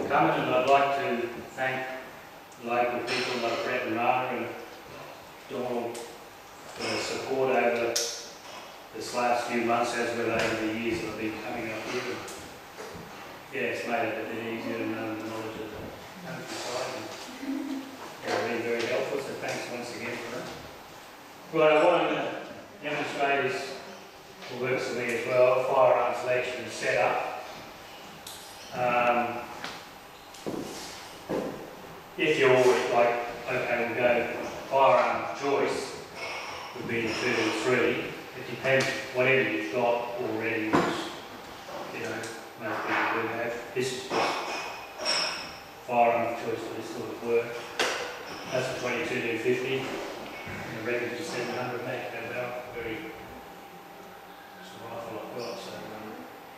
coming, and I'd like to thank local people like Brett and Rana and Donald for their support over this last few months, as well over the years that I've been coming up here. Yeah, it's made it a bit easier to know the knowledge of the countryside, and they've been very helpful, so thanks once again for that. Right, I want to demonstrate this works for me as well, firearm selection and setup. If you're always like, okay, we'll go firearm choice would be the 2 and 3. It depends whatever you've got already, which, you know, most people do have. This is just firearm choice for this sort of work. That's a 22-50 and the regular 700 mag about very rifle I've got. So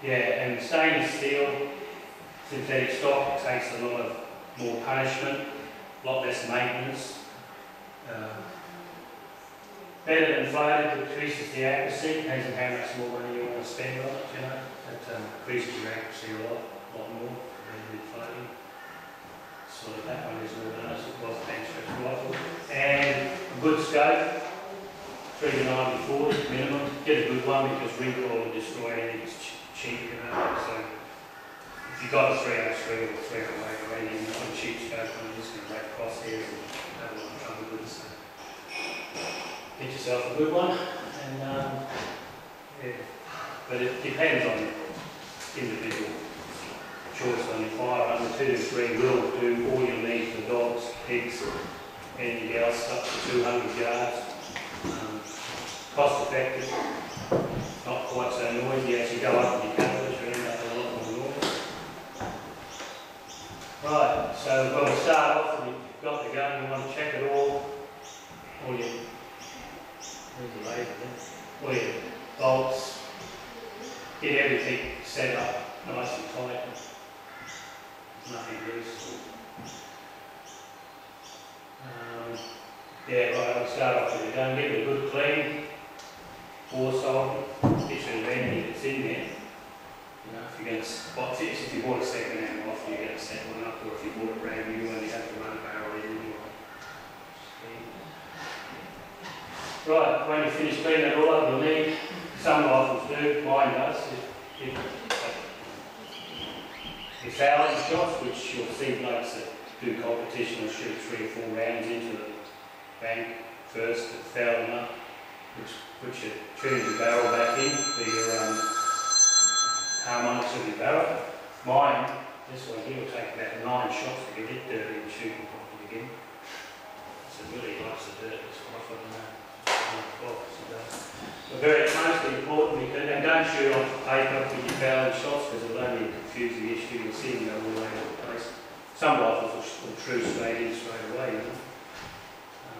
yeah, and stainless steel, synthetic stock, it takes a lot of more punishment, a lot less maintenance. Better than floated, it increases the accuracy, depends on how much more money you want to spend on it, you know. It increases your accuracy a lot more than floating. So that one is organised, it was an extra rifle. And a good scope, 3 to 90/40 minimum. Get a good one because wrinkle will destroy anything that's cheap, you know. So if you've got a 303 or 308 or anything, you're not a cheap scope, you're just going to break crosshairs and have a lot of trouble with it. So get yourself a good one, and yeah. But it depends on individual choice on your firearm. The 2 to 3 will do all you'll need for dogs, pigs, anything else up to 200 yards. Cost effective, not quite so noisy as you go up in your coverage, you end up with a lot more noise. Right, so when we start off and you've got the gun, you want to check it all your, where's the laser there? All your bolts, get everything set up nice and tight, nothing loose. Yeah, right, I'll start off with the gun, give it a good clean. Foresight, picture of anything that's in there. You know, if you're going to spot it, if you bought a second hand rifle, you're going to set one up, or if you bought a brand new one, you have to run a barrel in anyway. Right, when you finish cleaning it all up, you'll need, some rifles do, mine does, your fouling shots, which you'll see blokes that do competition will shoot 3 or 4 rounds into the bank first and foul them up, which puts your tunes your barrel back in for your harmonics of your barrel. Mine, this one here, will take about 9 shots to get it dirty and shooting properly again. So it really likes the dirt, this rifle, I don't know. But very mostly important, because, and don't shoot off the paper with your fouling shots because it'll only confuse the issue. You'll see them go all over the place. Some rifles will true straight in straight away, you know.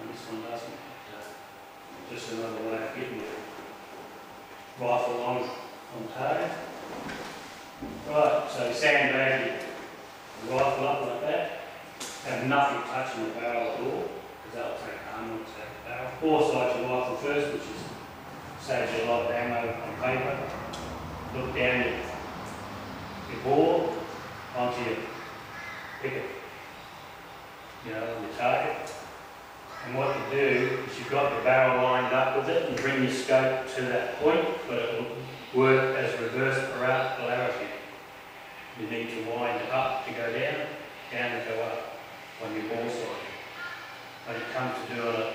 This one doesn't. Just another way of getting your rifle on target. Right, so sandbag your rifle up like that. Have nothing touching the barrel at all, because that'll take harm once that barrel. Foresight your rifle first, which is saves you a lot of ammo on paper. Look down your bore onto your picket, you know, on your target. And what you do is you've got the barrel lined up with it and bring your scope to that point, but it will work as reverse polarity. You need to wind it up to go down, down to go up on your ball side. When it comes to doing it,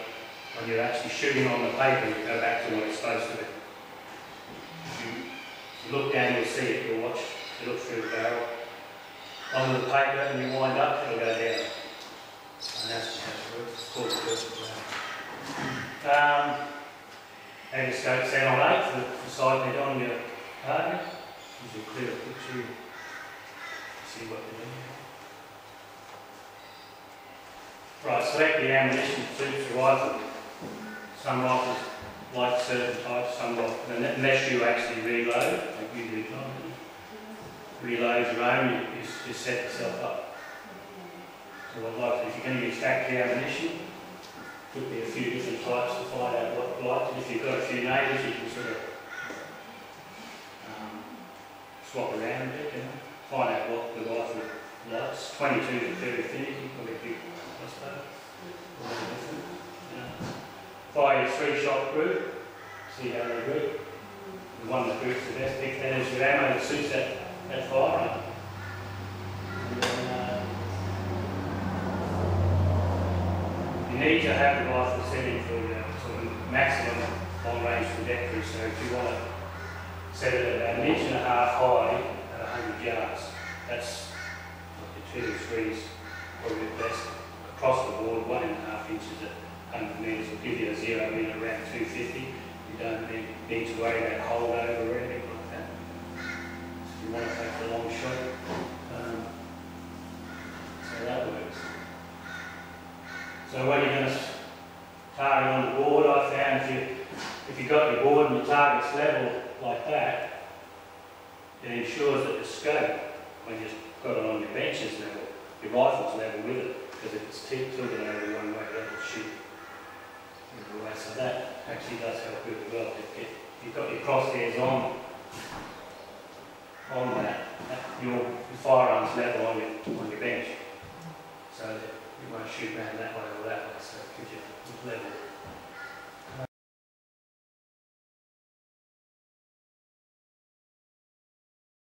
when you're actually shooting on the paper, you go back to what it's supposed to be. If you look down, you'll see it, you'll watch, you look through the barrel. On the paper, and you wind up, it'll go down. And that's how it works. It's called the vertical barrel. And your scope set on 8 for sight head on your target. Gives you a clear picture. See what you're doing. Right, select the ammunition that suits your rifle. Some rifles like certain types, some like, unless you actually reload, like you do, reload your own, you just set yourself up. So like, if you're going to use factory ammunition, could be a few different types to find out what you like. If you've got a few neighbours, you can sort of swap around a bit, you know, find out what the rifle lots, 22 to 30 finicky, probably a big crossbow. Fire your 3-shot group, see how they group. The one that groups the best, pick that as your ammo that suits that firearm. And then, you need to have the rifle setting for your sort of maximum long-range trajectory. So if you want to set it at about 1.5 inches high at 100 yards, that's like your 2 3s, probably best across the board. 1.5 inches at 100 metres will give you a 0 metre around 250. You don't need to worry about holdover or anything like that. So if you want to take the long shot, so that works. So when you're going to target on the board, I found if you've got your board and your target's level like that, it ensures that the scope, when you've got it on your bench, is level, your rifle's level with it, because if it's tilted over one way, that will shoot every way. So that actually does help really well. If you've got your crosshairs on that, your firearm's level on your bench, so that you won't shoot around that way or that way.